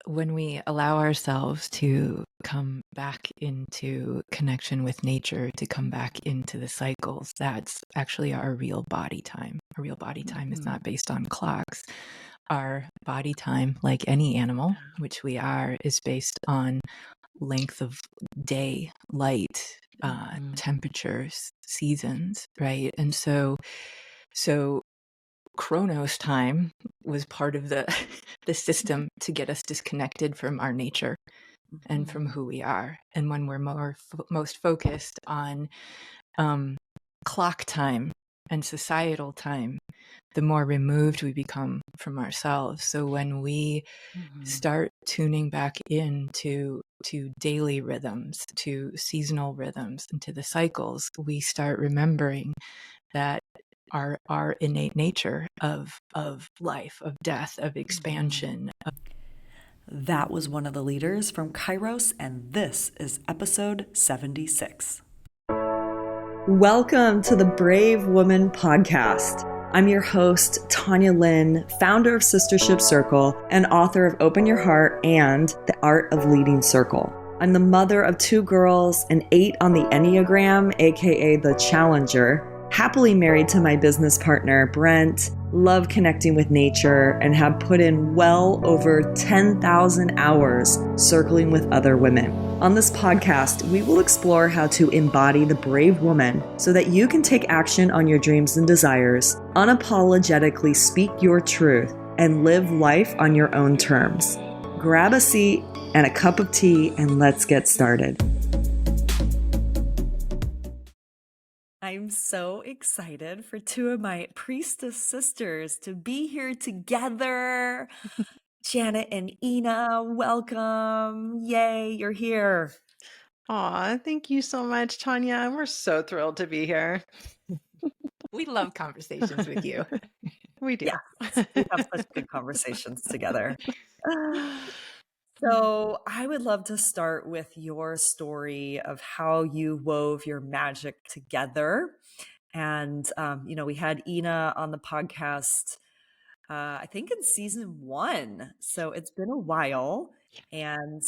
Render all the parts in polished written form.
when we allow ourselves to come back into connection with nature, to come back into the cycles, that's actually our real body time. Our real body time is not based on clocks. Our body time, like any animal, which we are, is based on length of day, light, temperatures, seasons, right? And so Chronos time was part of the system to get us disconnected from our nature and from who we are. And when we're most focused on clock time and societal time, the more removed we become from ourselves. So when we start tuning back into daily rhythms, to seasonal rhythms, and to the cycles, we start remembering that our innate nature of life, of death, of expansion. That was one of the leaders from Kairos, and this is episode 76. Welcome to the Brave Woman Podcast. I'm your host, Tanya Lynn, founder of Sistership Circle and author of Open Your Heart and The Art of Leading Circle. I'm the mother of 2 girls, an 8 on the Enneagram, aka the Challenger, happily married to my business partner, Brent, love connecting with nature, and have put in well over 10,000 hours circling with other women. On this podcast, we will explore how to embody the brave woman so that you can take action on your dreams and desires, unapologetically speak your truth, and live life on your own terms. Grab a seat and a cup of tea, and let's get started. I'm so excited for 2 of my priestess sisters to be here together. Janet and Ina, welcome. Yay, you're here. Aw, thank you so much, Tanya. We're so thrilled to be here. We love conversations with you. We do. Yes, we have such good conversations together. So I would love to start with your story of how you wove your magic together. And, we had Ina on the podcast, I think in season 1. So it's been a while. And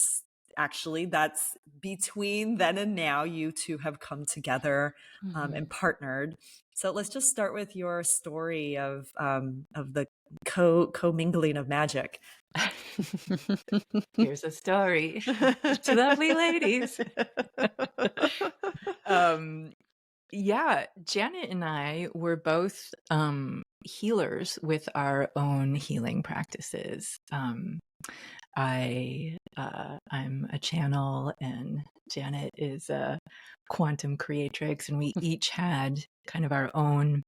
actually, that's between then and now, you two have come together and partnered. So let's just start with your story of the co-mingling of magic. Here's a story. 2 lovely ladies. Yeah, Janet and I were both healers with our own healing practices. I'm a channel, and Janet is a quantum creatrix, and we each had kind of our own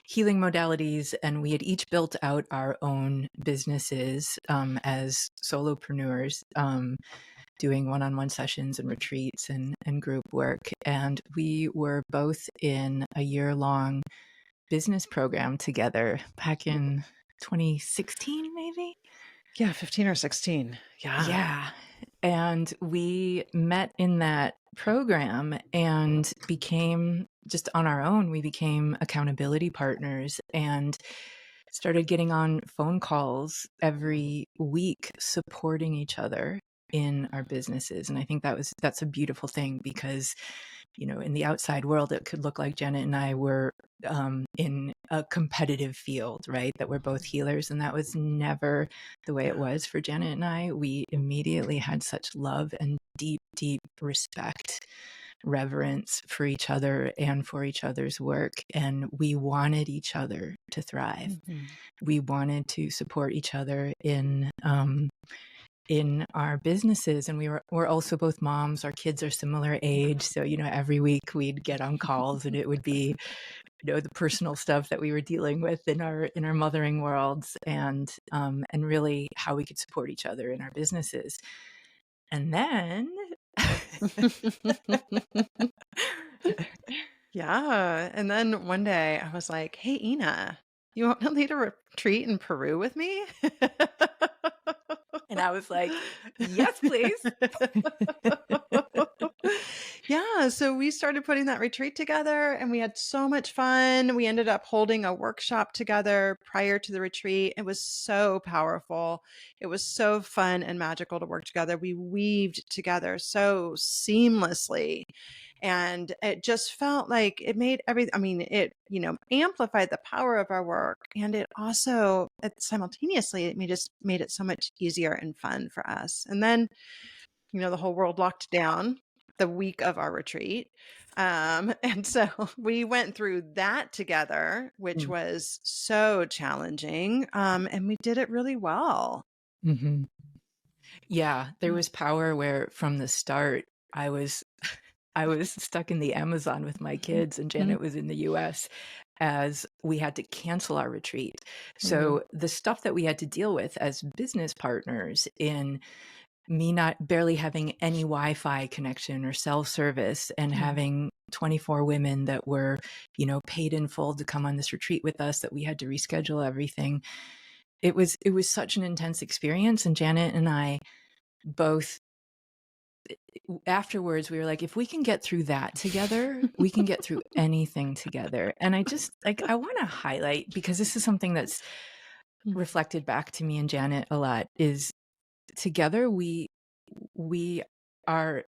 healing modalities, and we had each built out our own businesses as solopreneurs, doing one-on-one sessions and retreats and group work. And we were both in a year-long business program together back in 2016, maybe? Yeah, 15 or 16. Yeah. And we met in that program and became, just on our own, we became accountability partners and started getting on phone calls every week, supporting each other in our businesses. And I think that's a beautiful thing, because in the outside world, it could look like Janet and I were in a competitive field, right? That we're both healers. And that was never the way it was for Janet and I. We immediately had such love and deep, deep respect, reverence for each other and for each other's work. And we wanted each other to thrive. We wanted to support each other in our businesses. And we're also both moms. Our kids are similar age. So, every week we'd get on calls, and it would be, the personal stuff that we were dealing with in our mothering worlds, and really how we could support each other in our businesses. And then Yeah. And then one day I was like, hey, Ina, you want to lead a retreat in Peru with me? And I was like, yes, please. Yeah, so we started putting that retreat together and we had so much fun. We ended up holding a workshop together prior to the retreat. It was so powerful. It was so fun and magical to work together. We weaved together so seamlessly. And it just felt like it made everything, I mean, it, amplified the power of our work. And it also, simultaneously, it just made it so much easier and fun for us. And then the whole world locked down the week of our retreat. And so we went through that together, which was so challenging. And we did it really well. Mm-hmm. Yeah, there was power where from the start I was I was stuck in the Amazon with my kids and Janet was in the US as we had to cancel our retreat. So the stuff that we had to deal with as business partners in me not barely having any Wi-Fi connection or cell service and having 24 women that were, paid in full to come on this retreat with us, that we had to reschedule everything. It was such an intense experience. And Janet and I both, afterwards, we were like, if we can get through that together, we can get through anything together. And I just I want to highlight, because this is something that's reflected back to me and Janet a lot, is together we are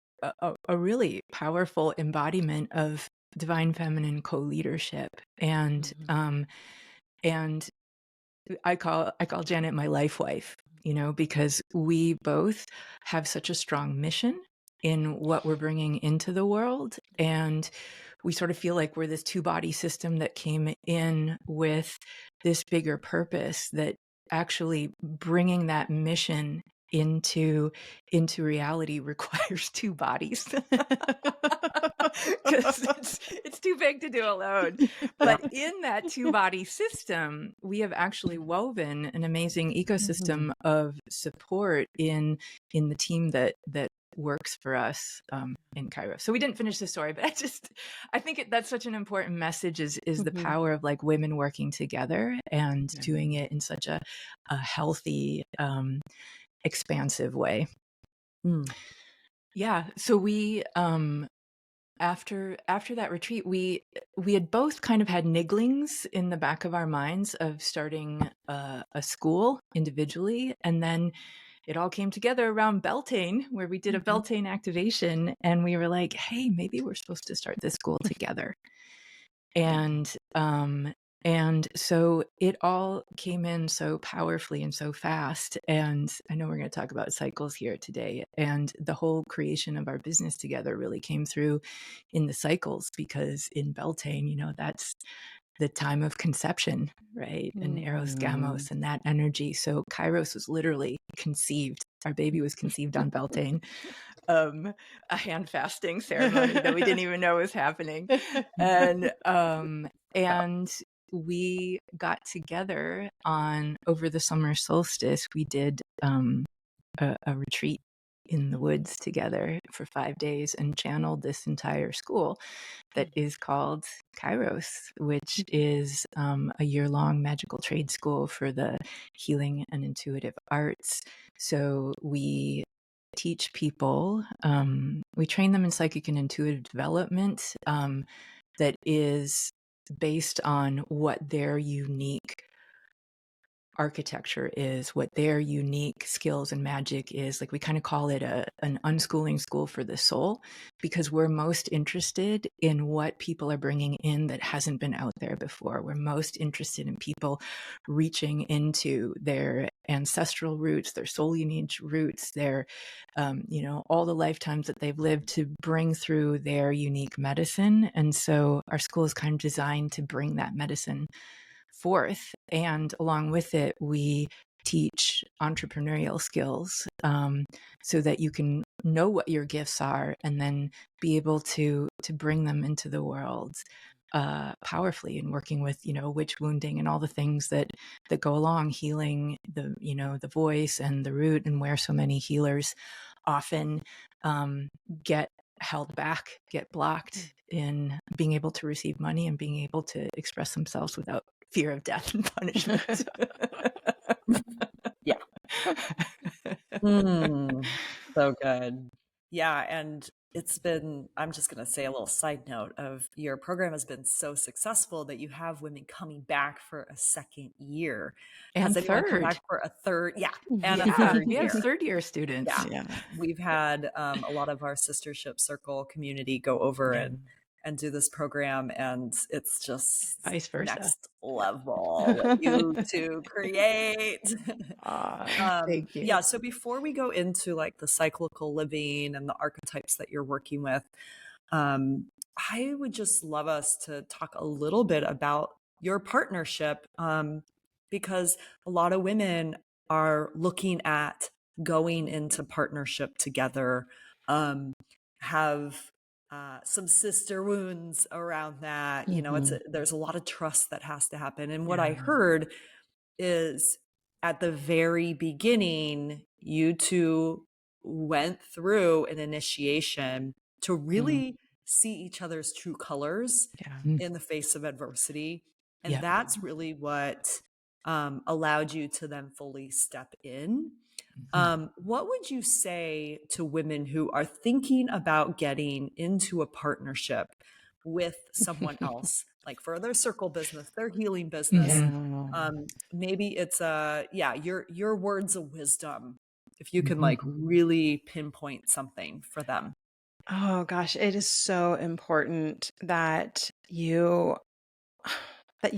a really powerful embodiment of divine feminine co-leadership. And and I call Janet my life wife, because we both have such a strong mission in what we're bringing into the world. And we sort of feel like we're this two-body system that came in with this bigger purpose, that actually bringing that mission into reality requires two bodies. Because it's too big to do alone. But in that two-body system, we have actually woven an amazing ecosystem of support in the team that works for us in Cairo. So we didn't finish the story, but I think that's such an important message, is the power of like women working together and doing it in such a healthy, expansive way. Yeah. So we after that retreat, we had both kind of had nigglings in the back of our minds of starting a school individually, and then it all came together around Beltane, where we did a Beltane activation, and we were like, hey, maybe we're supposed to start this school together. And so it all came in so powerfully and so fast. And I know we're going to talk about cycles here today. And the whole creation of our business together really came through in the cycles, because in Beltane, that's the time of conception, right? And Eros Gamos and that energy. So Kairos was literally conceived. Our baby was conceived on Beltane. A hand fasting ceremony that we didn't even know was happening. And we got together over the summer solstice. We did a retreat in the woods together for 5 days and channeled this entire school that is called Kairos, which is a year-long magical trade school for the healing and intuitive arts. So we teach people, we train them in psychic and intuitive development that is based on what their unique architecture is, what their unique skills and magic is. Like, we kind of call it an unschooling school for the soul, because we're most interested in what people are bringing in that hasn't been out there before. We're most interested in people reaching into their ancestral roots, their soul lineage roots, their, all the lifetimes that they've lived, to bring through their unique medicine. And so our school is kind of designed to bring that medicine forth. And along with it, we teach entrepreneurial skills, so that you can know what your gifts are and then be able to bring them into the world powerfully, and working with, witch wounding and all the things that go along, healing the voice and the root, and where so many healers often get held back, get blocked in being able to receive money and being able to express themselves without fear of death and punishment. Yeah. So good. Yeah. And it's been, I'm just going to say a little side note of your program has been so successful that you have women coming back for a second year. And Has anyone come third. back for a third? Yeah. And a Yeah, third we have year. third year students. Yeah. We've had a lot of our sistership circle community go over and do this program, and it's just vice versa. next level what you two create. Thank you. Yeah. So before we go into like the cyclical living and the archetypes that you're working with, I would just love us to talk a little bit about your partnership, because a lot of women are looking at going into partnership together, have some sister wounds around that. You know, there's a lot of trust that has to happen. And what I heard is at the very beginning, you two went through an initiation to really see each other's true colors in the face of adversity. And that's really what allowed you to then fully step in. What would you say to women who are thinking about getting into a partnership with someone else, like for their circle business, their healing business? Maybe it's your words of wisdom, if you can like really pinpoint something for them. Oh gosh, it is so important that you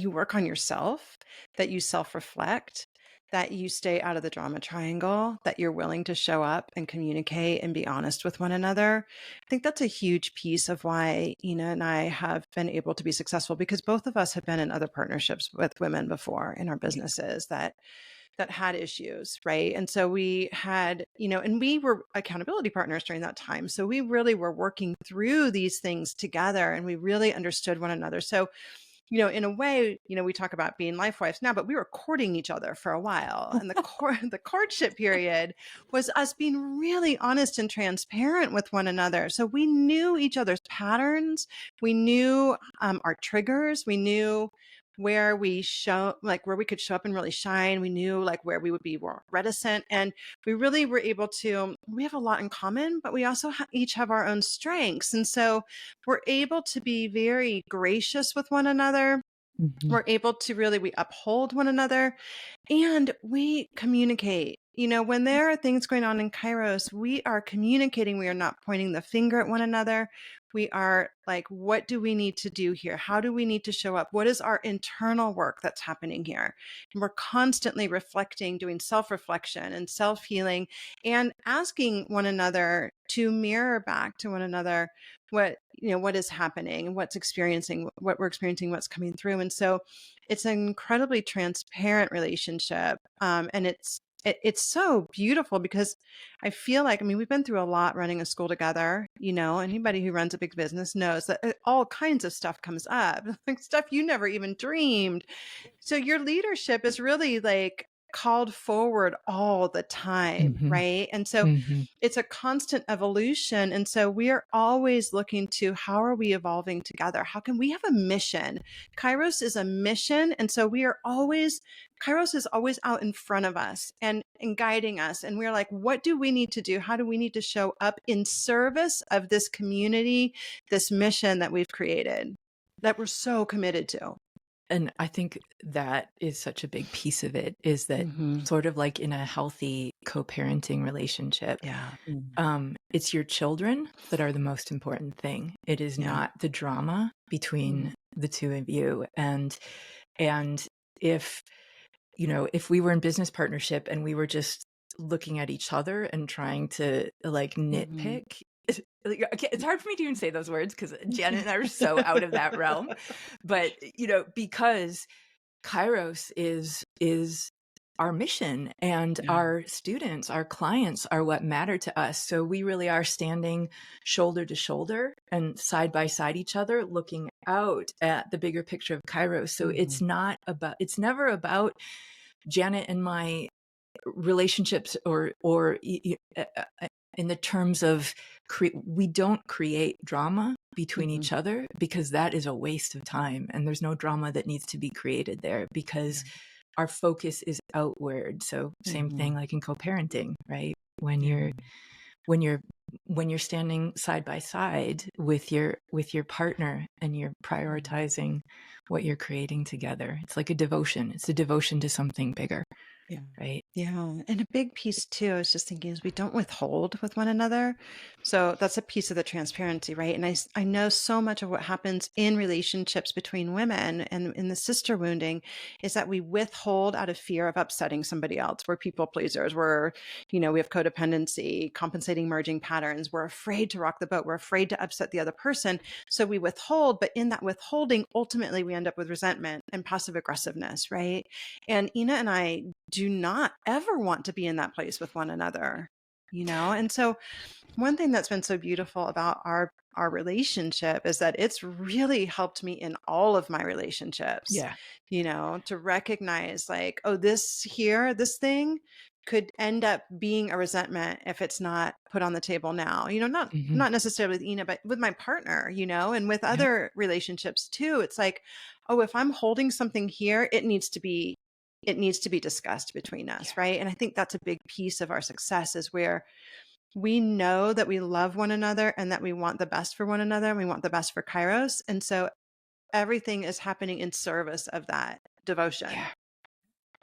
work on yourself, that you self-reflect, that you stay out of the drama triangle, that you're willing to show up and communicate and be honest with one another. I think that's a huge piece of why Ina and I have been able to be successful, because both of us have been in other partnerships with women before in our businesses that had issues, right? And so we had, and we were accountability partners during that time. So we really were working through these things together, and we really understood one another. So, in a way, we talk about being life wives now, but we were courting each other for a while. And the courtship period was us being really honest and transparent with one another. So we knew each other's patterns. We knew our triggers. We knew where we where we could show up and really shine. We knew like where we would be more reticent, and we really were able to, we have a lot in common, but we also each have our own strengths. And so we're able to be very gracious with one another. We're able to we uphold one another, and we communicate. When there are things going on in Kairos, we are communicating. We are not pointing the finger at one another. We are like, what do we need to do here? How do we need to show up? What is our internal work that's happening here? And we're constantly reflecting, doing self-reflection and self-healing, and asking one another to mirror back to one another what is happening and what we're experiencing, what's coming through. And so it's an incredibly transparent relationship. And it's so beautiful, because I feel like, we've been through a lot running a school together. Anybody who runs a big business knows that all kinds of stuff comes up, like stuff you never even dreamed. So your leadership is really like called forward all the time, right? And so it's a constant evolution. And so we are always looking to, how are we evolving together? How can we have a mission? Kairos is a mission. And so Kairos is always out in front of us and guiding us. And we're like, what do we need to do? How do we need to show up in service of this community, this mission that we've created, that we're so committed to? And I think that is such a big piece of it, is that sort of like in a healthy co-parenting relationship, it's your children that are the most important thing. It is not the drama between the two of you. And if we were in business partnership and we were just looking at each other and trying to like nitpick, it's hard for me to even say those words because Janet and I are so out of that realm. But, because Kairos is our mission, and our students, our clients are what matter to us. So we really are standing shoulder to shoulder and side by side each other, looking out at the bigger picture of Kairos. So it's never about Janet and my relationships or in the terms of we don't create drama between each other, because that is a waste of time, and there's no drama that needs to be created there, because our focus is outward. So same thing like in co-parenting, right? When when you're standing side by side with your partner and you're prioritizing what you're creating together. It's like a devotion. It's a devotion to something bigger, Yeah. right? Yeah. And a big piece too, I was just thinking, is we don't withhold with one another. So that's a piece of the transparency, right? And I know so much of what happens in relationships between women and in the sister wounding is that we withhold out of fear of upsetting somebody else. We're people pleasers. We have codependency, compensating merging patterns. We're afraid to rock the boat. We're afraid to upset the other person. So we withhold, but in that withholding, ultimately we end up with resentment and passive aggressiveness, right? And Ina and I do not ever want to be in that place with one another, And so one thing that's been so beautiful about our relationship is that it's really helped me in all of my relationships, Yeah. to recognize like, oh, this thing could end up being a resentment if it's not put on the table now, Mm-hmm. not necessarily with Ina, but with my partner, and with Yeah. other relationships too. It's like, oh, if I'm holding something here, it needs to be discussed between us. Yeah. Right. And I think that's a big piece of our success is where we know that we love one another and that we want the best for one another and we want the best for Kairos. And so everything is happening in service of that devotion.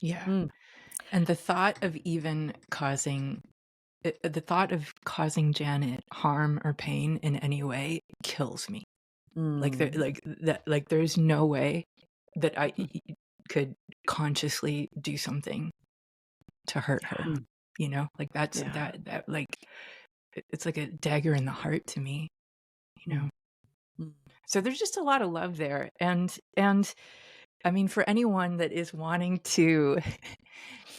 Yeah. Mm. And the thought of causing Janet harm or pain in any way kills me. There's no way that I could consciously do something to hurt her. That's Yeah. that it's like a dagger in the heart to me. So there's just a lot of love there, and I mean, for anyone that is wanting to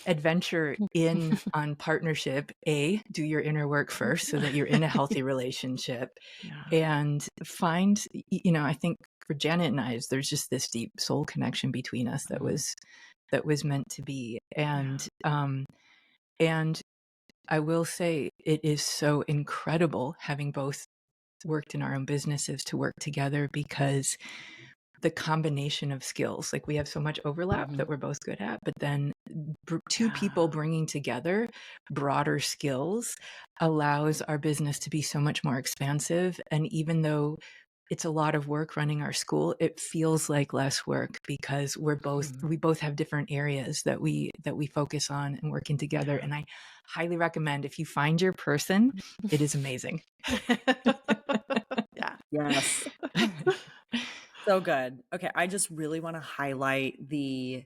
adventure in on partnership, do your inner work first so that you're in a healthy relationship, Yeah. and find, I think for Janet and I, there's just this deep soul connection between us that was meant to be. And I will say it is so incredible having both worked in our own businesses to work together, because the combination of skills, like we have so much overlap that we're both good at, but then two people bringing together broader skills allows our business to be so much more expansive. And even though it's a lot of work running our school, it feels like less work because we both have different areas that we focus on and working together. And I highly recommend, if you find your person, it is amazing. Yeah. Yes. So good. Okay. I just really want to highlight the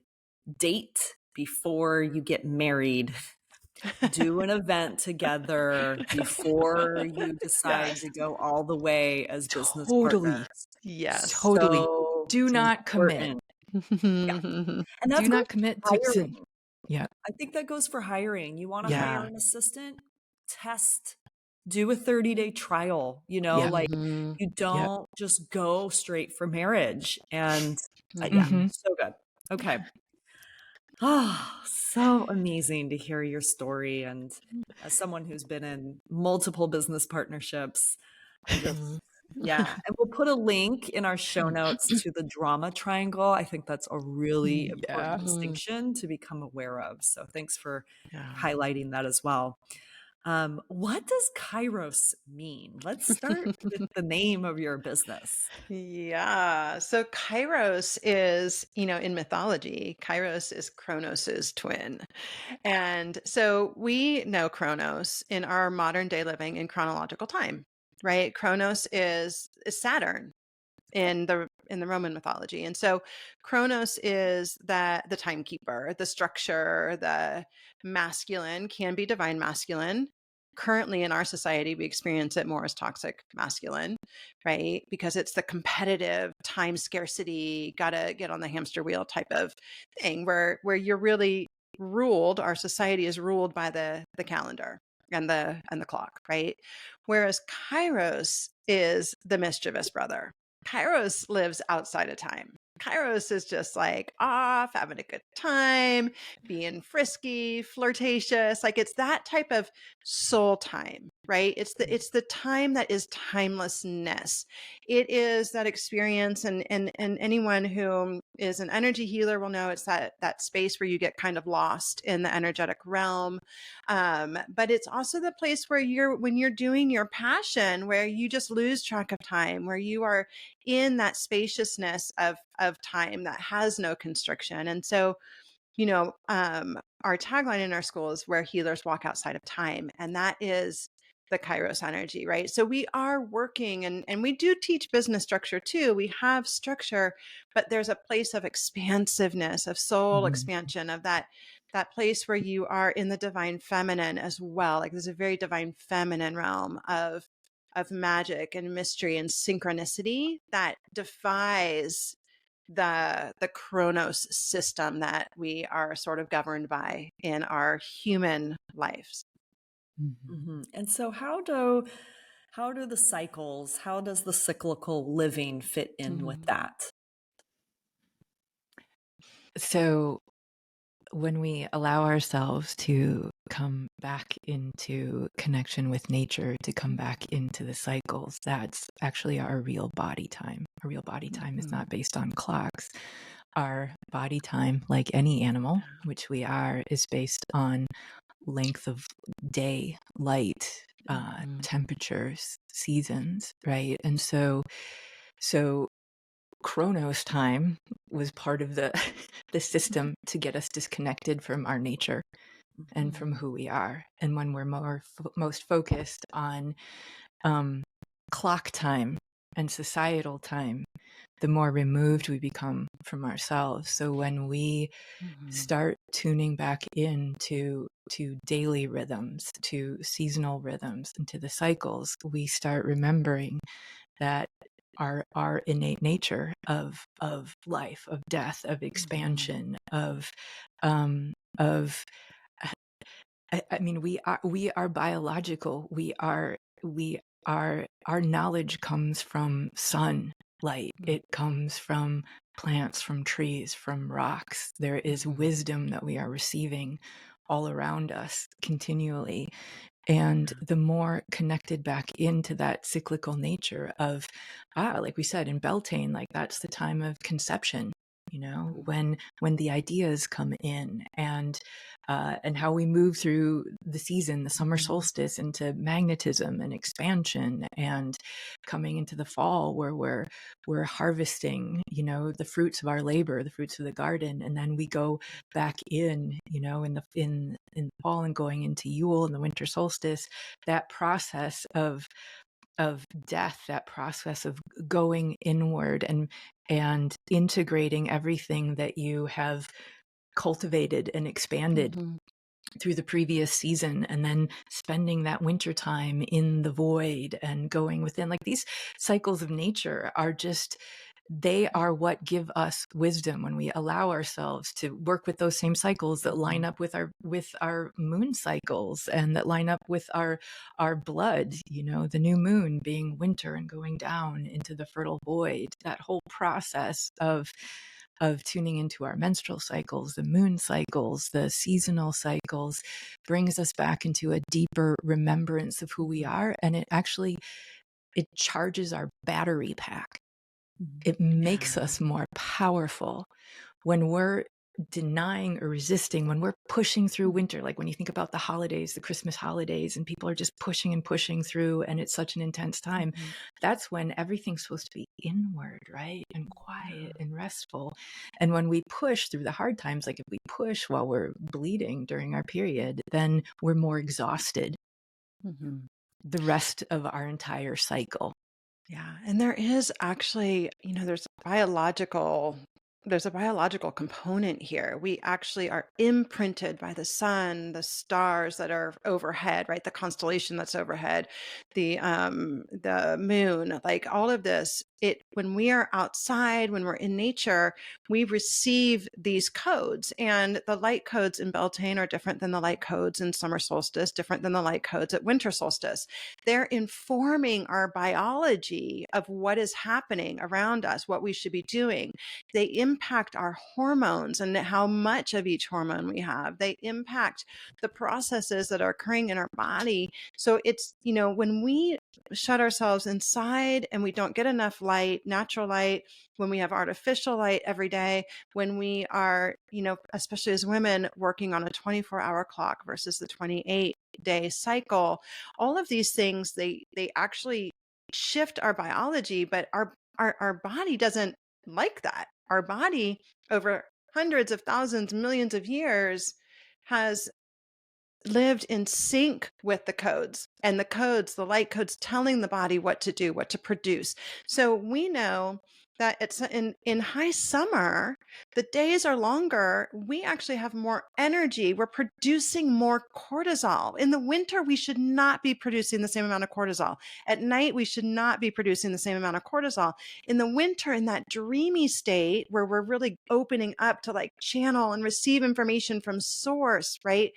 date before you get married. Do an event together before you decide to go all the way as business Totally. partners. Yes. Totally. So Do not commit. Yeah. And that's Do not commit to hiring. Yeah. I think that goes for hiring. You want to Yeah. hire an assistant, do a 30-day trial, Yeah. you don't just go straight for marriage. And Mhm. so good. Okay. Oh, so amazing to hear your story. And as someone who's been in multiple business partnerships, I just, and we'll put a link in our show notes to the drama triangle. I think that's a really important distinction to become aware of. So thanks for highlighting that as well. What does Kairos mean? Let's start with the name of your business. Yeah. So Kairos is, in mythology, Kairos is Kronos's twin. And so we know Kronos in our modern day living in chronological time, right? Kronos is Saturn in the Roman mythology. And so Kronos is the timekeeper, the structure, the masculine, can be divine masculine. Currently in our society, we experience it more as toxic masculine, right? Because it's the competitive time scarcity, gotta get on the hamster wheel type of thing where you're really ruled, our society is ruled by the calendar and the clock, right? Whereas Kairos is the mischievous brother. Kairos lives outside of time. Kairos is just like off, having a good time, being frisky, flirtatious. Like it's that type of soul time, right? It's the time that is timelessness. It is that experience, and anyone who is an energy healer will know it's that space where you get kind of lost in the energetic realm. But it's also the place where when you're doing your passion, where you just lose track of time, where you are in that spaciousness of time that has no constriction. And so, our tagline in our school is where healers walk outside of time. And that is the Kairos energy, right? So we are working, and we do teach business structure too. We have structure, but there's a place of expansiveness, of soul expansion, of that place where you are in the divine feminine as well. Like there's a very divine feminine realm of magic and mystery and synchronicity that defies the Chronos system that we are sort of governed by in our human lives. And so how do the cycles, how does the cyclical living fit in with that? So when we allow ourselves to come back into connection with nature, to come back into the cycles, that's actually our real body time. Our real body time is not based on clocks. Our body time, like any animal, which we are, is based on length of day, light, temperatures, seasons, right? And so Chronos time was part of the system to get us disconnected from our nature and from who we are. And when we're most focused on clock time and societal time, the more removed we become from ourselves. So when we start tuning back into daily rhythms, to seasonal rhythms, and to the cycles, we start remembering that our innate nature of life, of death, of expansion, of I mean, we are biological. Our knowledge comes from sunlight. It comes from plants, from trees, from rocks. There is wisdom that we are receiving all around us continually. And the more connected back into that cyclical nature of, like we said in Beltane, like that's the time of conception, when the ideas come in, and how we move through the season, the summer solstice, into magnetism and expansion, and coming into the fall where we're harvesting, the fruits of our labor, the fruits of the garden, and then we go back in, in the fall and going into Yule and the winter solstice. That process of death, that process of going inward and integrating everything that you have cultivated and expanded through the previous season, and then spending that winter time in the void and going within. Like these cycles of nature are they are what give us wisdom when we allow ourselves to work with those same cycles that line up with our moon cycles, and that line up with our blood, the new moon being winter and going down into the fertile void. That whole process of tuning into our menstrual cycles, the moon cycles, the seasonal cycles, brings us back into a deeper remembrance of who we are. And it charges our battery pack. It makes us more powerful when we're denying or resisting, when we're pushing through winter. Like when you think about the holidays, the Christmas holidays, and people are just pushing and pushing through, and it's such an intense time. That's when everything's supposed to be inward, right? And quiet and restful. And when we push through the hard times, like if we push while we're bleeding during our period, then we're more exhausted the rest of our entire cycle. Yeah. And there is actually, there's biological there's a biological component here. We actually are imprinted by the sun, the stars that are overhead, right? The constellation that's overhead, the moon, like all of this. It when we are outside, when we're in nature, we receive these codes, and the light codes in Beltane are different than the light codes in summer solstice, different than the light codes at winter solstice. They're informing our biology of what is happening around us, what we should be doing. They impact our hormones and how much of each hormone we have. They impact the processes that are occurring in our body. So it's, when we shut ourselves inside and we don't get enough light, natural light, when we have artificial light every day, when we are, especially as women working on a 24-hour clock versus the 28-day cycle, all of these things, they actually shift our biology, but our body doesn't like that. Our body, over hundreds of thousands, millions of years, has lived in sync with the codes, and the light codes telling the body what to do, what to produce. So we know that it's in high summer, the days are longer. We actually have more energy. We're producing more cortisol. In the winter, we should not be producing the same amount of cortisol. At night, we should not be producing the same amount of cortisol. In the winter, in that dreamy state where we're really opening up to like channel and receive information from source, right?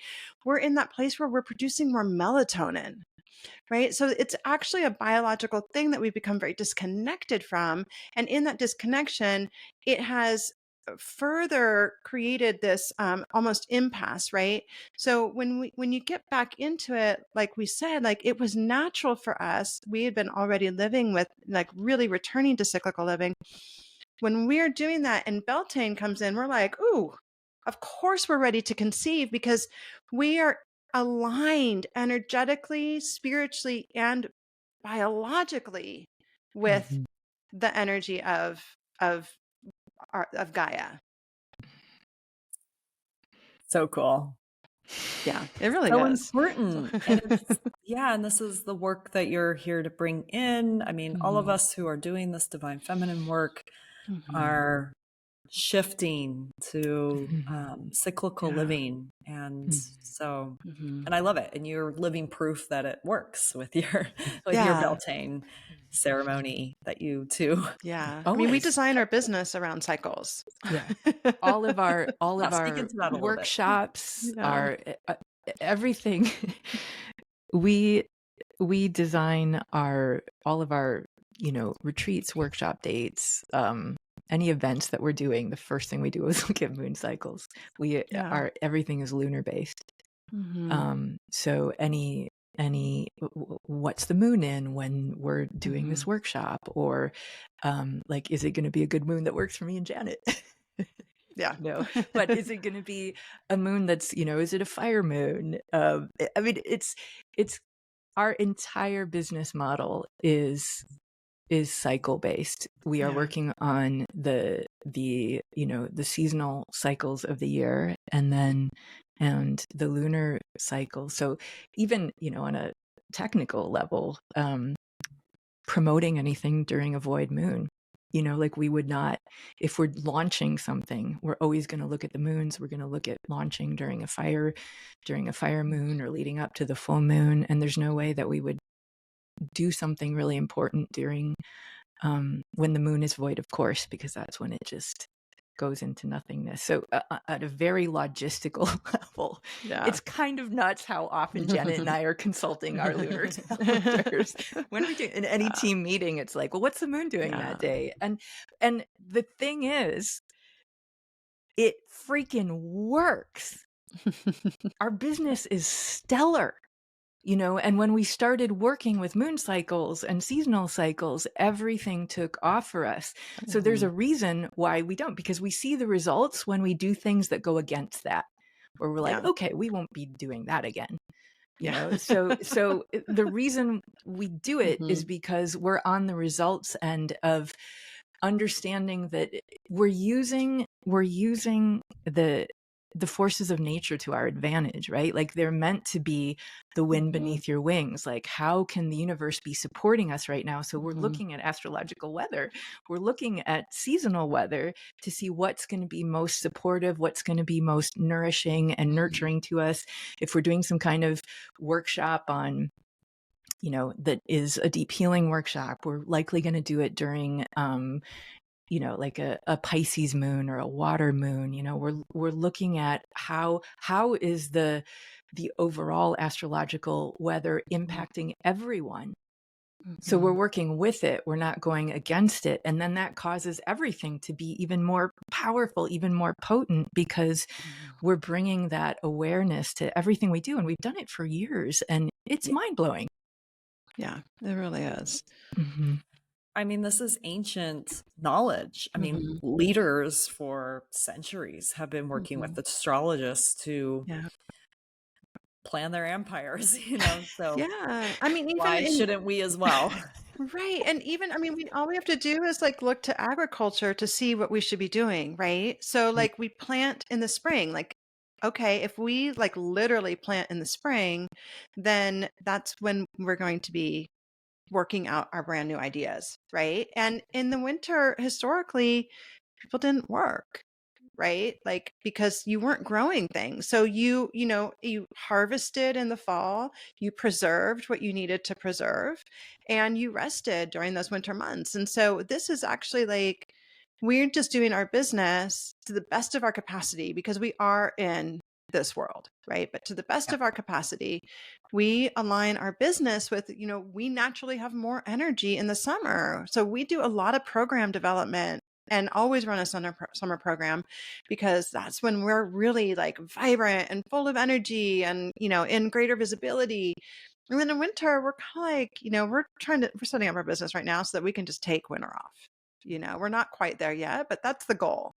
We're in that place where we're producing more melatonin, right? So it's actually a biological thing that we've become very disconnected from. And in that disconnection, it has further created this almost impasse, right? So when you get back into it, like we said, like it was natural for us. We had been already living with, like, really returning to cyclical living. When we're doing that and Beltane comes in, we're like, ooh, of course we're ready to conceive, because we are aligned energetically, spiritually, and biologically with Mhm. the energy of Gaia. So cool. Yeah, it really So is. important. And it's, yeah, and this is the work that you're here to bring in. I mean, all of Mhm. us who are doing this divine feminine work Mhm. are shifting to Mhm. cyclical Yeah. living. And so, Mhm. and I love it. And you're living proof that it works with your Yeah. Beltane ceremony that you too. Yeah. I mean, we Always. design our business around cycles. Yeah. All of our Yeah, speak into that a little bit. workshops, Yeah. our everything. we we design all of our, retreats, workshop dates, any events that we're doing. The first thing we do is look at moon cycles. Yeah. Everything is lunar based. Mhm. So what's the moon in when we're doing this Mhm. workshop, or like, is it going to be a good moon that works for me and Janet? Yeah. No, but is it going to be a moon that's, is it a fire moon? I mean, it's our entire business model is cycle based. We are Yeah. working on the seasonal cycles of the year, and the lunar cycle. So even, on a technical level, promoting anything during a void moon, like, we would not, if we're launching something, we're always going to look at the moons. We're going to look at launching during a fire moon, or leading up to the full moon. And there's no way that we would do something really important during when the moon is void, of course, because that's when it just goes into nothingness. So at a very logistical level, Yeah. it's kind of nuts how often Janet and I are consulting our lunar calendars. When we do in any Yeah. team meeting, it's like, well, what's the moon doing Yeah. that day? And the thing is, it freaking works. Our business is stellar. And when we started working with moon cycles and seasonal cycles, everything took off for us. So there's a reason why we don't, because we see the results when we do things that go against that, where we're like, Yeah. okay, we won't be doing that again. Yeah. So the reason we do it is Mhm. because we're on the results end of understanding that we're using the the forces of nature to our advantage, right? Like they're meant to be the wind beneath your wings. Like, how can the universe be supporting us right now? So we're looking at astrological weather. We're looking at seasonal weather to see what's going to be most supportive, what's going to be most nourishing and nurturing to us. If we're doing some kind of workshop on, that is a deep healing workshop, we're likely going to do it during, like a Pisces moon or a water moon. We're looking at how is the overall astrological weather impacting everyone. So we're working with it. We're not going against it. And then that causes everything to be even more powerful, even more potent, because we're bringing that awareness to everything we do. And we've done it for years, and it's mind blowing. Yeah, it really is. I mean, this is ancient knowledge. I mean, leaders for centuries have been working with astrologists to plan their empires, so yeah. I mean, why shouldn't we as well? Right. And even, I mean, all we have to do is like look to agriculture to see what we should be doing, right? So like we plant in the spring, like, okay, if we like literally plant in the spring, then that's when we're going to be working out our brand new ideas, right? And in the winter, historically, people didn't work, right? Like because you weren't growing things. So you harvested in the fall, you preserved what you needed to preserve, and you rested during those winter months. And so this is actually like we're just doing our business to the best of our capacity because we are in this world, right? But to the best of our capacity, we align our business with, we naturally have more energy in the summer. So we do a lot of program development and always run a summer program because that's when we're really like vibrant and full of energy and, in greater visibility. And then in winter, we're kind of like, we're setting up our business right now so that we can just take winter off. We're not quite there yet, but that's the goal.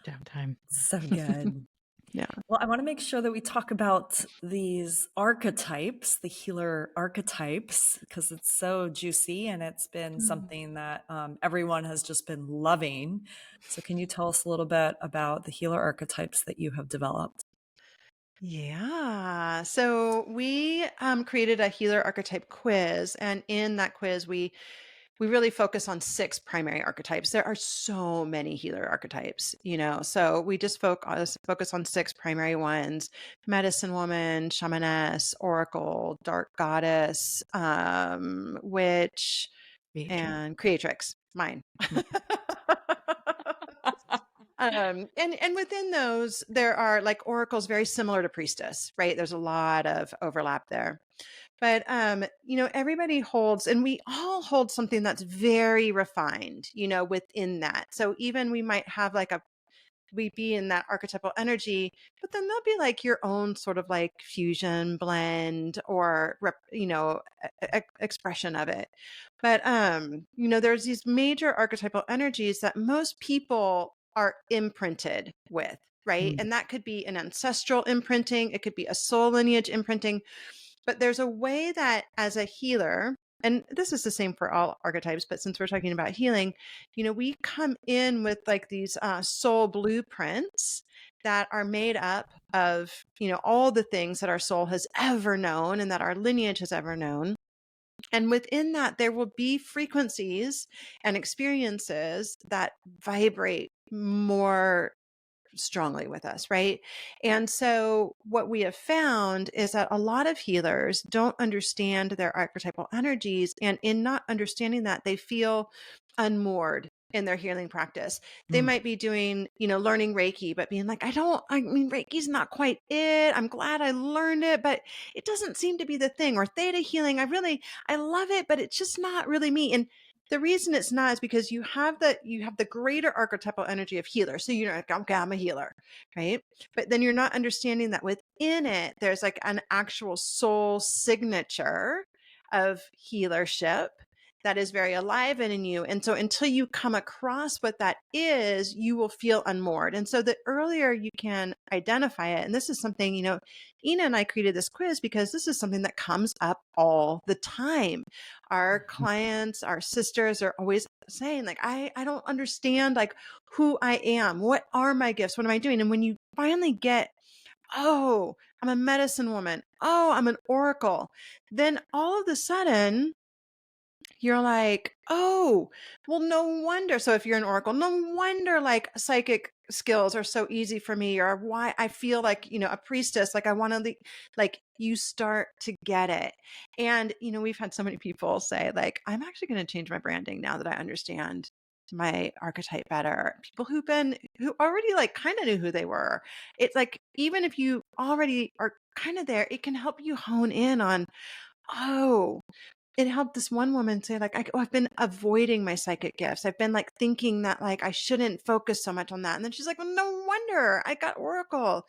Downtime. So good. Yeah. Well, I want to make sure that we talk about these archetypes, the healer archetypes, because it's so juicy and it's been something that everyone has just been loving. So can you tell us a little bit about the healer archetypes that you have developed? Yeah. So we created a healer archetype quiz. And in that quiz, we really focus on 6 primary archetypes. There are so many healer archetypes, so we just focus on 6 primary ones: medicine woman, shamaness, oracle, dark goddess, witch, and creatrix, mine. And within those, there are like oracles very similar to priestess, right? There's a lot of overlap there. But everybody holds, and we all hold something that's very refined, within that. So even we might have like we be in that archetypal energy, but then there'll be like your own sort of like fusion blend or expression of it. But there's these major archetypal energies that most people are imprinted with, right? And that could be an ancestral imprinting, it could be a soul lineage imprinting. But there's a way that as a healer, and this is the same for all archetypes, but since we're talking about healing, we come in with like these soul blueprints that are made up of, all the things that our soul has ever known and that our lineage has ever known. And within that, there will be frequencies and experiences that vibrate more strongly with us, right? And so what we have found is that a lot of healers don't understand their archetypal energies, and in not understanding that, they feel unmoored in their healing practice. They might be doing, learning Reiki, but being like, I mean, Reiki's not quite it. I'm glad I learned it, but it doesn't seem to be the thing. Or theta healing, I love it, but it's just not really me. And the reason it's not is because you have the greater archetypal energy of healer. So you're like, okay, I'm a healer, right? But then you're not understanding that within it, there's like an actual soul signature of healership that is very alive in you. And so until you come across what that is, you will feel unmoored. And so the earlier you can identify it, and this is something, Ina and I created this quiz because this is something that comes up all the time. Our clients, our sisters are always saying like, I don't understand like who I am. What are my gifts? What am I doing? And when you finally get, oh, I'm a medicine woman. Oh, I'm an oracle. Then all of a sudden you're like, oh, well, no wonder. So if you're an oracle, no wonder like psychic skills are so easy for me, or why I feel like, a priestess, like I want to, like you start to get it. And, we've had so many people say like, I'm actually going to change my branding now that I understand my archetype better. People who already like kind of knew who they were. It's like, even if you already are kind of there, it can help you hone in on, oh, it helped this one woman say like, I've been avoiding my psychic gifts. I've been like thinking that like I shouldn't focus so much on that. And then she's like, well, no wonder I got Oracle.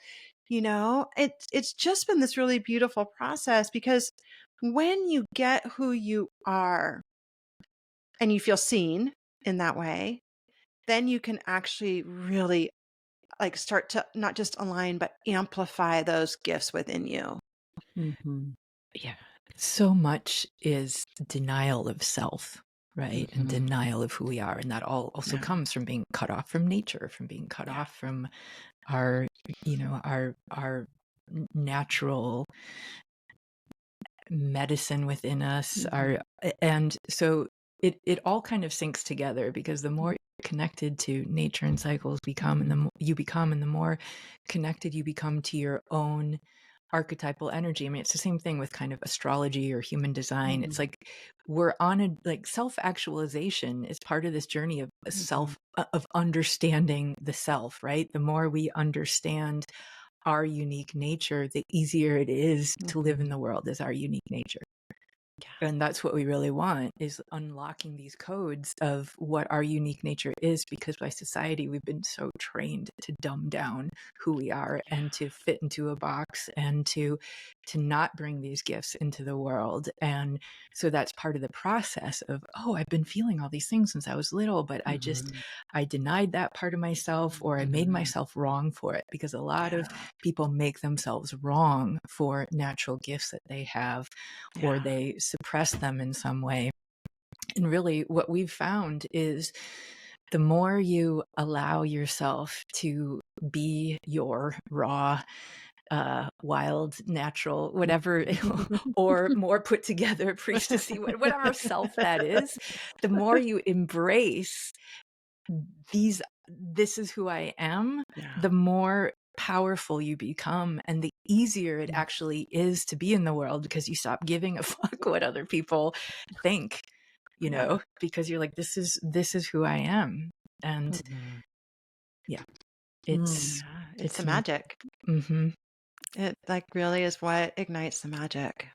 It's just been this really beautiful process, because when you get who you are and you feel seen in that way, then you can actually really like start to not just align, but amplify those gifts within you. Mm-hmm. Yeah. So much is denial of self, right? And denial of who we are. And that all also comes from being cut off from nature, from being cut off from our, our natural medicine within us. And so it all kind of syncs together, because the more connected to nature and cycles become, and the more you become, and the more connected you become to your own archetypal energy. I mean, it's the same thing with kind of astrology or human design. It's like we're on a like self-actualization is part of this journey of of understanding the self, right? The more we understand our unique nature, the easier it is to live in the world as our unique nature. And that's what we really want, is unlocking these codes of what our unique nature is, because by society we've been so trained to dumb down who we are and to fit into a box and to not bring these gifts into the world. And so that's part of the process of, oh, I've been feeling all these things since I was little, but I denied that part of myself, or I made myself wrong for it, because a lot of people make themselves wrong for natural gifts that they have, or they suppress them in some way. And really what we've found is the more you allow yourself to be your raw, wild, natural, whatever, or more put together priestessy, whatever self that is, the more you embrace this is who I am, the more powerful you become, and the easier it actually is to be in the world, because you stop giving a fuck what other people think, because you're like, this is who I am. And it's the magic. It like really is what ignites the magic.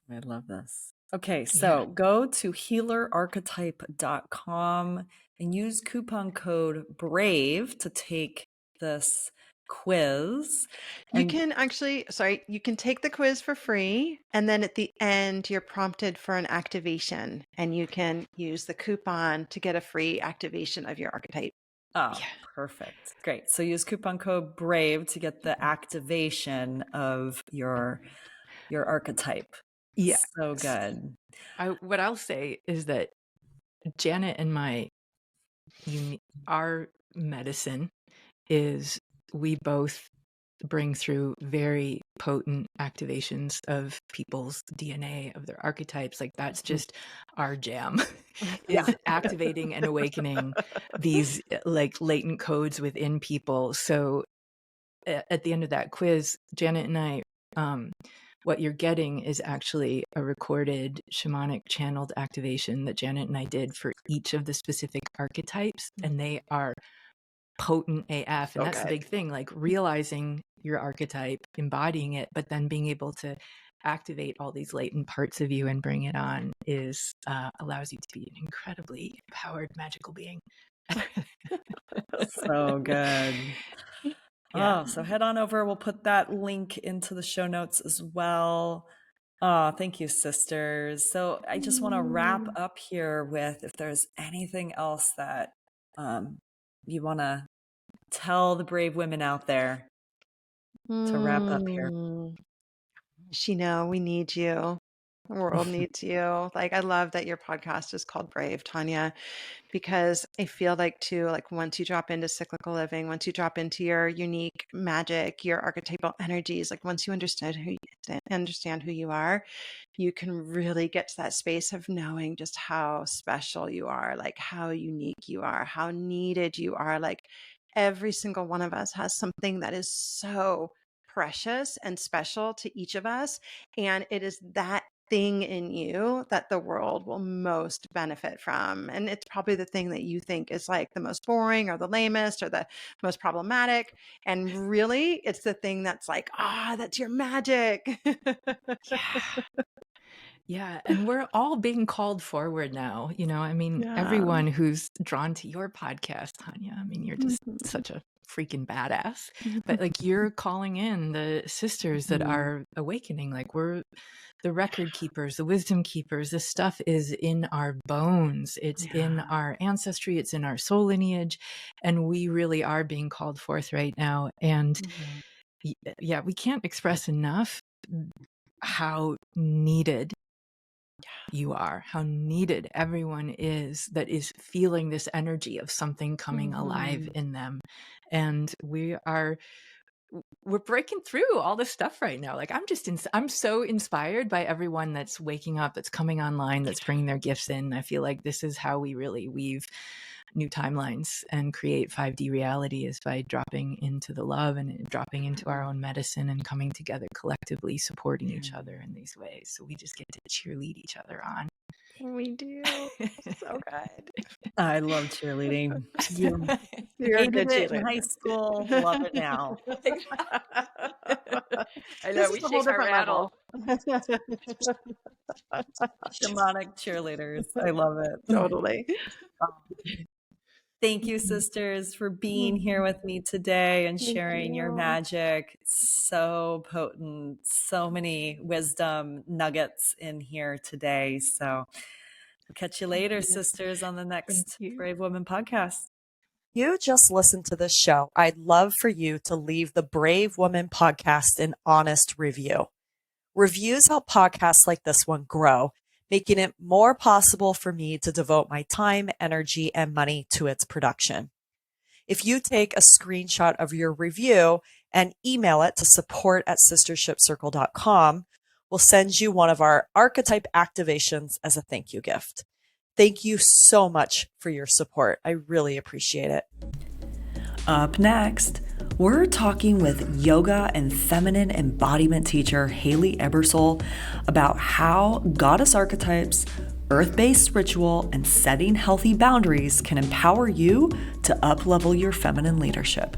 I love this. Okay, so go to healerarchetype.com and use coupon code BRAVE to take this quiz. You can take the quiz for free, and then at the end you're prompted for an activation, and you can use the coupon to get a free activation of your archetype. Oh, perfect. Great. So use coupon code BRAVE to get the activation of your archetype. Yeah. So good. What I'll say is that Janet and our medicine is we both bring through very potent activations of people's DNA, of their archetypes. Like that's just our jam, is activating and awakening these like latent codes within people. So at the end of that quiz, Janet and I, what you're getting is actually a recorded shamanic channeled activation that Janet and I did for each of the specific archetypes, and they are potent AF. And that's the big thing, like realizing your archetype, embodying it, but then being able to activate all these latent parts of you and bring it on is allows you to be an incredibly empowered magical being. So good. So head on over. We'll put that link into the show notes as well. Oh, thank you, sisters. So I just want to wrap up here with if there's anything else that you want to tell the brave women out there to wrap up here. Shino, we need you. The world needs you. Like, I love that your podcast is called Brave, Tanya, because I feel like too, like once you drop into cyclical living, once you drop into your unique magic, your archetypal energies, like once you understand who you are, you can really get to that space of knowing just how special you are, like how unique you are, how needed you are. Like every single one of us has something that is so precious and special to each of us. And it is that thing in you that the world will most benefit from. And it's probably the thing that you think is like the most boring or the lamest or the most problematic. And really, it's the thing that's like, that's your magic. Yeah. And we're all being called forward now. I mean, everyone who's drawn to your podcast, Tanya, I mean, you're just such a freaking badass. But like you're calling in the sisters that are awakening. Like we're the record keepers, the wisdom keepers. This stuff is in our bones. It's in our ancestry. It's in our soul lineage. And we really are being called forth right now. And yeah, we can't express enough how needed you are, how needed everyone is that is feeling this energy of something coming alive in them. And we're breaking through all this stuff right now. Like I'm so inspired by everyone that's waking up, that's coming online, that's bringing their gifts in. I feel like this is how we really weave new timelines and create 5D reality, is by dropping into the love and dropping into our own medicine and coming together collectively, supporting each other in these ways. So we just get to cheerlead each other on. We do. So good. I love cheerleading. You're a good Hated it in cheerleader. high school, love it now. I know, we shake our rattle. Shamanic cheerleaders. I love it. Totally. Thank you, sisters, for being here with me today and sharing your magic. It's so potent, so many wisdom nuggets in here today. So we'll catch you later, sisters, on the next Brave Woman podcast. You just listened to this show. I'd love for you to leave the Brave Woman podcast an honest review. Reviews help podcasts like this one grow, making it more possible for me to devote my time, energy, and money to its production. If you take a screenshot of your review and email it to support@sistershipcircle.com, we'll send you one of our archetype activations as a thank you gift. Thank you so much for your support. I really appreciate it. Up next, we're talking with yoga and feminine embodiment teacher Haley Ebersole about how goddess archetypes, earth-based ritual, and setting healthy boundaries can empower you to up-level your feminine leadership.